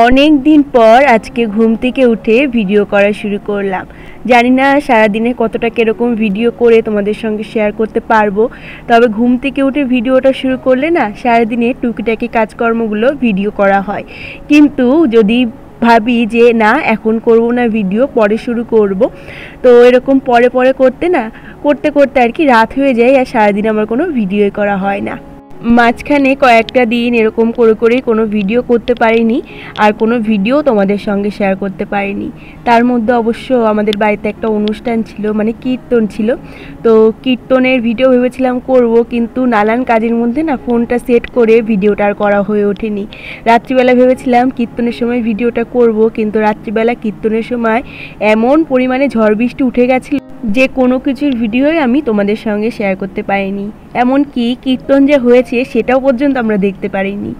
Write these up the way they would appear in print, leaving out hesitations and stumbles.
অনেক দিন পর আজকে ঘুম থেকে উঠে ভিডিও করা শুরু করলাম। জানি না সারাদিনে কতটা কীরকম ভিডিও করে তোমাদের সঙ্গে শেয়ার করতে পারবো, তবে ঘুম থেকে উঠে ভিডিওটা শুরু করলে না সারাদিনে টুকিটাকি কাজকর্মগুলো ভিডিও করা হয়। কিন্তু যদি ভাবি যে না এখন করব না, ভিডিও পরে শুরু করব, তো এরকম পরে পরে করতে করতে আর কি রাত হয়ে যায়, আর সারাদিন আমার কোনো ভিডিওই করা হয় না। মাঝখানে কয়েকটা দিন এরকম করে কোনো ভিডিও করতে পারিনি, আর কোনো ভিডিও তোমাদের সঙ্গে শেয়ার করতে পারিনি। তার মধ্যে অবশ্য আমাদের বাড়িতে একটা অনুষ্ঠান ছিল, মানে কীর্তন ছিল। তো কীর্তনের ভিডিও ভেবেছিলাম করব, কিন্তু নানান কাজের মধ্যে না ফোনটা সেট করে ভিডিওটা আর করা হয়ে ওঠেনি। রাত্রিবেলা ভেবেছিলাম কীর্তনের সময় ভিডিওটা করব, কিন্তু রাত্রিবেলা কীর্তনের সময় এমন পরিমাণে ঝড় বৃষ্টি উঠে গেছিল যে কোনো কিছুর ভিডিওই আমি তোমাদের সঙ্গে শেয়ার করতে পারিনি। এমনকি কীর্তন যে হয়েছে সেটাও পর্যন্ত আমরা দেখতে পারিনি।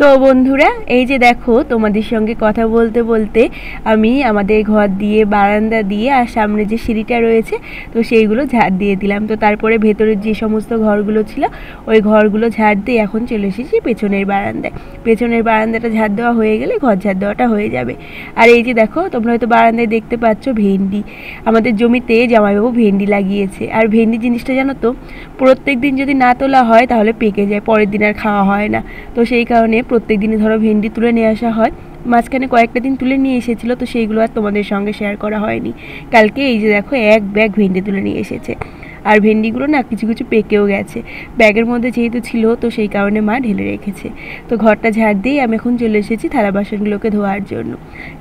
তো বন্ধুরা, এই যে দেখো তোমাদের সঙ্গে কথা বলতে বলতে আমি আমাদের ঘর দিয়ে, বারান্দা দিয়ে আর সামনে যে সিঁড়িটা রয়েছে তো সেইগুলো ঝাড় দিয়ে দিলাম। তো তারপরে ভেতরের যে সমস্ত ঘরগুলো ছিল ওই ঘরগুলো ঝাড় দিয়ে এখন চলে এসেছি পেছনের বারান্দায়। পেছনের বারান্দাটা ঝাড় দেওয়া হয়ে গেলে ঘর ঝাড় দেওয়াটা হয়ে যাবে। আর এই যে দেখো, তোমরা হয়তো বারান্দায় দেখতে পাচ্ছ ভেন্ডি। আমাদের জমিতে জামাইবাবু ভেন্ডি লাগিয়েছে। আর ভেন্ডি জিনিসটা জানো তো, প্রত্যেক দিন যদি না তোলা হয় তাহলে পেকে যায়, পরের দিন আর খাওয়া হয় না। তো সেই কারণে প্রত্যেক দিনে ধরো ভেন্ডি তুলে নিয়ে আসা হয়। মাঝখানে কয়েকটা দিন তুলে নিয়ে এসেছিলো, তো সেইগুলো আর তোমাদের সঙ্গে শেয়ার করা হয়নি। কালকে এই যে দেখো এক ব্যাগ ভেন্ডি তুলে নিয়ে এসেছে। আর ভেন্ডিগুলো না কিছু কিছু পেকেও গেছে। ব্যাগের মধ্যে যেহেতু ছিল তো সেই কারণে মা ঢেলে রেখেছে। তো ঘরটা ঝাড় দিয়েই আমি এখন চলে এসেছি থালা বাসনগুলোকে ধোয়ার জন্য।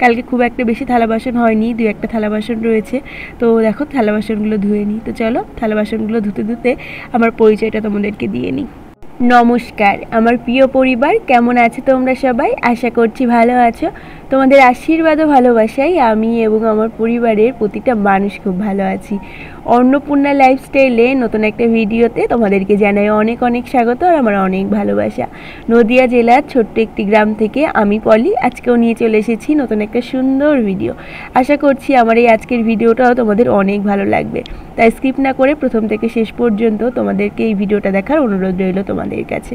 কালকে খুব একটা বেশি থালা বাসন হয়নি, 2-1টা থালা বাসন রয়েছে। তো দেখো থালা বাসনগুলো ধুয়ে নিই। তো চলো থালা বাসনগুলো ধুতে ধুতে আমার পরিচয়টা তোমাদেরকে দিয়ে নিই। নমস্কার আমার প্রিয় পরিবার, কেমন আছো তোমরা সবাই? আশা করছি ভালো আছো। তোমাদের আশীর্বাদ ও ভালোবাসায় আমি এবং আমার পরিবারের প্রতিটা মানুষ খুব ভালো আছি। অন্নপূর্ণা লাইফস্টাইলে নতুন একটা ভিডিওতে তোমাদেরকে জানাই অনেক অনেক স্বাগত আর আমার অনেক ভালোবাসা। নদিয়া জেলার ছোট্ট একটি গ্রাম থেকে আমি পলি আজকেও নিয়ে চলে এসেছি নতুন একটা সুন্দর ভিডিও। আশা করছি আমার এই আজকের ভিডিওটাও তোমাদের অনেক ভালো লাগবে, তাই স্কিপ না করে প্রথম থেকে শেষ পর্যন্ত তোমাদেরকে এই ভিডিওটা দেখার অনুরোধ রইল তোমাদের কাছে।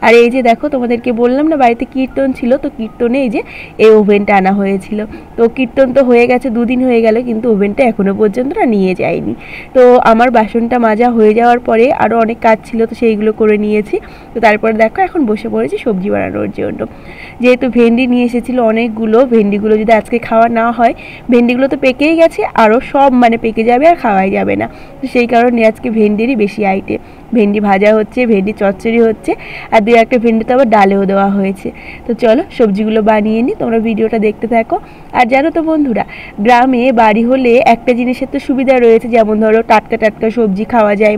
আর এই যে দেখো, তোমাদেরকে বললাম না বাড়িতে কীর্তন ছিল, তো কীর্তনে এই যে এই ওভেনটা আনা হয়েছিল। তো কীর্তন তো হয়ে গেছে, 2 দিন হয়ে গেল, কিন্তু ওভেনটা এখনও পর্যন্ত নিয়ে যায়নি। তো আমার বাসনটা মাজা হয়ে যাওয়ার পরে আরও অনেক কাজ ছিল, তো সেইগুলো করে নিয়েছি। তো তারপরে দেখো এখন বসে পড়েছি সবজি বানানোর জন্য। যেহেতু ভেন্ডি নিয়ে এসেছিলো অনেকগুলো, ভেন্ডিগুলো যদি আজকে খাওয়া না হয়, ভেন্ডিগুলো তো পেকেই গেছে, আরও সব পেকে যাবে আর খাওয়াই যাবে না। তো সেই কারণে আজকে ভেন্ডিরই বেশি আইটেম। ভেন্ডি ভাজা হচ্ছে, ভেন্ডি চচ্চড়ি হচ্ছে, আর 2-1টা ভেন্ডি তো আবার ডালেও দেওয়া হয়েছে। তো চলো সবজিগুলো বানিয়ে নিই, তোমরা ভিডিওটা দেখতে থাকো। আর জানো তো বন্ধুরা, গ্রামে বাড়ি হলে একটা জিনিসের তো সুবিধা রয়েছে, যেমন ধরো টাটকা টাটকা সবজি খাওয়া যায়,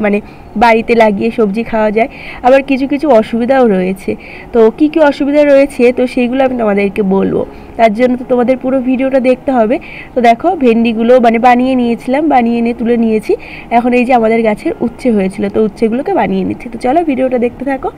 বাড়িতে লাগিয়ে সবজি খাওয়া যায়। আবার কিছু কিছু অসুবিধাও রয়েছে। তো কি কি অসুবিধা রয়েছে তো সেইগুলো আমি তোমাদেরকে বলবো, তার জন্য তো তোমাদের পুরো ভিডিওটা দেখতে হবে। তো দেখো ভেন্ডিগুলো বানিয়ে নিয়েছিলাম, বানিয়ে নিয়ে তুলে নিয়েছি। এখন এই যে আমাদের গাছের উচ্ছে হয়েছিল, তো উচ্ছেগুলোকে বানিয়ে নিচ্ছি। তো চলো ভিডিওটা দেখতে থাকো।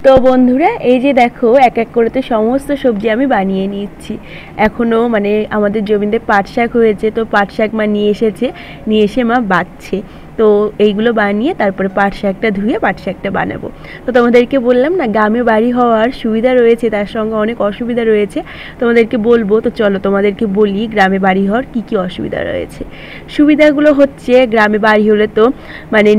তো বন্ধুরা, এই যে দেখো এক এক করে তো সমস্ত সবজি আমি বানিয়ে নিচ্ছি। এখনও আমাদের জমিতে পাট শাক হয়েছে, তো পাট শাক মা নিয়ে এসে মা বাছছে। তো এইগুলো বানিয়ে তারপরে পাট শাকটা ধুয়ে পাট শাকটা বানাবো। তো তোমাদেরকে বললাম না গ্রামে বাড়ি হওয়ার সুবিধা রয়েছে, তার সঙ্গে অনেক অসুবিধা রয়েছে, তোমাদেরকে বলবো। তো চলো তোমাদেরকে বলি গ্রামে বাড়ি হওয়ার কী কী অসুবিধা রয়েছে। সুবিধাগুলো হচ্ছে, গ্রামে বাড়ি হলে তো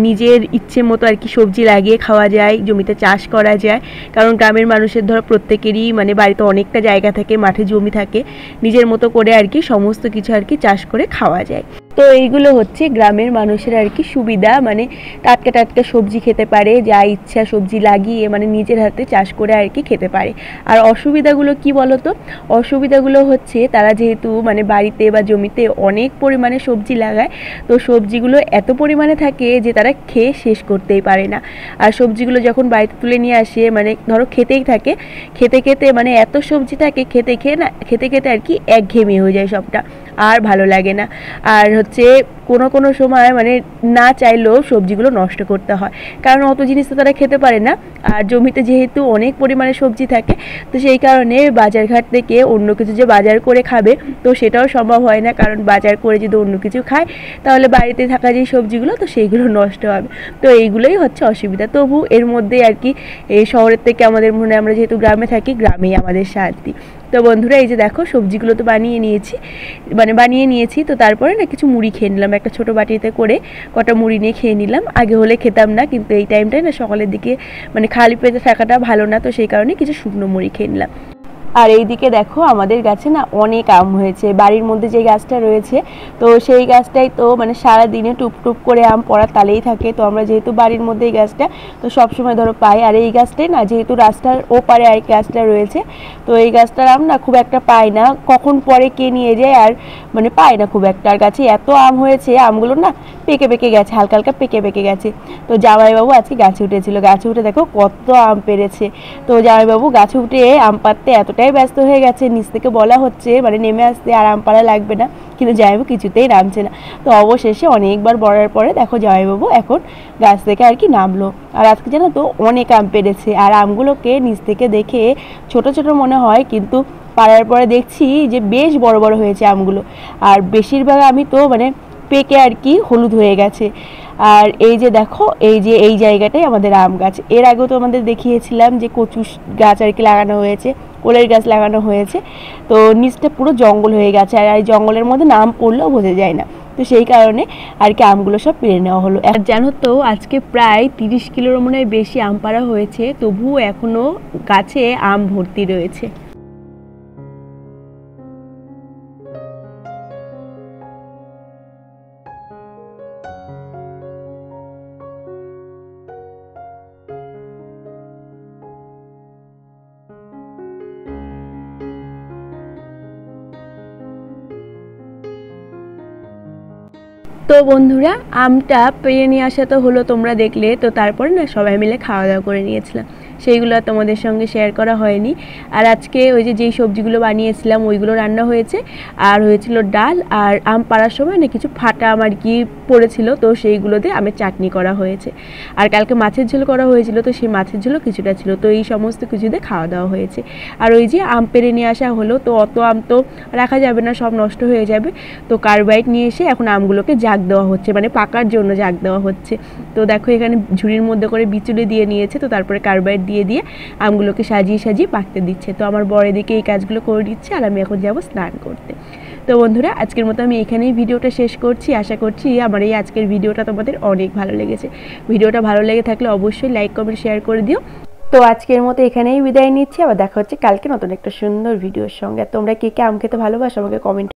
নিজের ইচ্ছে মতো আর কি সবজি লাগিয়ে খাওয়া যায়, জমিতে চাষ করা যায়। কারণ গ্রামের মানুষের ধরো প্রত্যেকেরই বাড়িতে অনেকটা জায়গা থাকে, মাঠে জমি থাকে, নিজের মতো করে আর কি সমস্ত কিছু আর কি চাষ করে খাওয়া যায়। তো এইগুলো হচ্ছে গ্রামের মানুষের আর কি সুবিধা, মানে টাটকা টাটকা সবজি খেতে পারে, যা ইচ্ছা সবজি লাগিয়ে মানে নিজের হাতে চাষ করে আর কি খেতে পারে। আর অসুবিধাগুলো কি বলো তো? অসুবিধাগুলো হচ্ছে তারা যেহেতু মানে বাড়িতে বা জমিতে অনেক পরিমাণে সবজি লাগায়, তো সবজিগুলো এত পরিমাণে থাকে যে তারা খেয়ে শেষ করতেই পারে না। আর সবজিগুলো যখন বাড়িতে তুলে নিয়ে আসে মানে ধরো খেতেই থাকে, খেতে খেতে মানে এত সবজি থাকে, খেতে খেতে আর কি একঘেয়েমি হয়ে যায় সবটা, আর ভালো লাগে না। আর হচ্ছে কোনো সময় মানে না চাইলেও সবজিগুলো নষ্ট করতে হয়, কারণ অত জিনিস তো তারা খেতে পারে না। আর জমিতে যেহেতু অনেক পরিমাণে সবজি থাকে, তো সেই কারণে বাজারঘাট থেকে অন্য কিছু যে বাজার করে খাবে, তো সেটাও সম্ভব হয় না, কারণ বাজার করে যদি অন্য কিছু খায় তাহলে বাড়িতে থাকা যে সবজিগুলো তো সেইগুলো নষ্ট হবে। তো এইগুলোই হচ্ছে অসুবিধা। তবু এর মধ্যেই আর কি এই শহরের থেকে আমাদের মনে হয়, আমরা যেহেতু গ্রামে থাকি, গ্রামেই আমাদের শান্তি। তো বন্ধুরা এই যে দেখো সবজিগুলো তো বানিয়ে নিয়েছি, তো তারপরে না কিছু মুড়ি খেয়ে নিলাম, একটা ছোটো বাটিতে করে কটা মুড়ি নিয়ে খেয়ে নিলাম। আগে হলে খেতাম না, কিন্তু এই টাইমটায় না সকালের দিকে মানে খালি পেটে থাকাটা ভালো না, তো সেই কারণে কিছু শুকনো মুড়ি খেয়ে নিলাম। আর এইদিকে দেখো আমাদের গাছে না অনেক আম হয়েছে, বাড়ির মধ্যে যে গাছটা রয়েছে, তো সেই গাছটাই তো মানে সারাদিনে টুপ করে আম পড়ার তালেই থাকে। তো আমরা যেহেতু বাড়ির মধ্যে এই গাছটা তো সবসময় ধরো পাই। আর এই গাছটাই না যেহেতু রাস্তার ওপারে আর গাছটা রয়েছে, তো এই গাছটার আম না খুব একটা পাই না, কখন পরে কে নিয়ে যায় আর মানে পাই না খুব একটা। আর গাছে এত আম হয়েছে, আমগুলো না পেকে গেছে, হালকা হালকা পেকে গেছে। তো জামাইবাবু আজকে গাছে উঠেছিল, গাছে উঠে দেখো কত আম পেরেছে। তো জামাইবাবু গাছে উঠে আম পাড়তে এতটাই ব্যস্ত হয়ে গেছে, নিচ থেকে বলা হচ্ছে মানে নেমে আসতে, আর আম পাড়া লাগবে না, কিন্তু জামাইবাবু কিছুতেই নামছে না। তো অবশেষে অনেকবার বলার পরে দেখো জামাইবাবু এখন গাছ থেকে আর কি নামলো। আর আজকে জানো তো অনেক আম পেরেছে, আর আমগুলোকে নিচ থেকে দেখে ছোট ছোট মনে হয়, কিন্তু পাড়ার পরে দেখছি যে বেশ বড় বড় হয়েছে আমগুলো। আর বেশিরভাগ আমি তো মানে পেকে আর কি হলুদ হয়ে গেছে। আর এই যে দেখো এই জায়গাটাই আমাদের আম গাছ। এর আগেও তো আমাদের দেখিয়েছিলাম যে কচু গাছ আর কি লাগানো হয়েছে, ওলের গাছ লাগানো হয়েছে। তো নিচটা পুরো জঙ্গল হয়ে গেছে, আর এই জঙ্গলের মধ্যে নাম পড়লেও বোঝা যায় না। তো সেই কারণে আর কি আমগুলো সব পেরে নেওয়া হলো। আর জানো তো আজকে প্রায় 30 কিলোর মনে হয় বেশি আম পাড়া হয়েছে, তবুও এখনও গাছে আম ভর্তি রয়েছে। তো বন্ধুরা আমটা পেরে নিয়ে আসা তো হলো, তোমরা দেখলে। তো তারপরে না সবাই মিলে খাওয়া দাওয়া করে নিয়েছিলাম, সেইগুলো তোমাদের সঙ্গে শেয়ার করা হয়নি। আর আজকে ওই যেই সবজিগুলো বানিয়েছিলাম ওইগুলো রান্না হয়েছে, আর হয়েছিল ডাল। আর আম পাড়ার সময় না কিছু ফাটা আম আর কি পড়েছিল, তো সেইগুলো দিয়ে আমের চাটনি করা হয়েছে। আর কালকে মাছের ঝোল করা হয়েছিল, তো সেই মাছের ঝোলও কিছুটা ছিল। তো এই সমস্ত কিছু দিয়ে খাওয়া দাওয়া হয়েছে। আর ওই যে আম পেরে নিয়ে আসা হলো, তো অত আম তো রাখা যাবে না, সব নষ্ট হয়ে যাবে। তো কার্বাইড নিয়ে এসে এখন আমগুলোকে জাগ দেওয়া হচ্ছে, মানে পাকার জন্য জাগ দেওয়া হচ্ছে। তো দেখো এখানে ঝুড়ির মধ্যে করে বিচুলি দিয়ে নিয়েছে, তো তারপরে কার্বাইড দিয়ে আমগুলোকে সাজিয়ে পাকতে দিচ্ছে। তো আমার বর এদিকে এই কাজগুলো করে দিচ্ছে, আর আমি এখন যাব স্নান করতে। তো বন্ধুরা আজকের মতো আমি এখানেই ভিডিওটা শেষ করছি। আশা করছি আমার এই আজকের ভিডিওটা তোমাদের অনেক ভালো লেগেছে। ভিডিওটা ভালো লেগে থাকলে অবশ্যই লাইক কমেন্ট শেয়ার করে দিও। তো আজকের মতো এখানেই বিদায় নিচ্ছি, আবার দেখা হচ্ছে কালকে নতুন একটা সুন্দর ভিডিওর সঙ্গে। তোমরা কে কে আম খেতে ভালোবাসো আমাকে কমেন্ট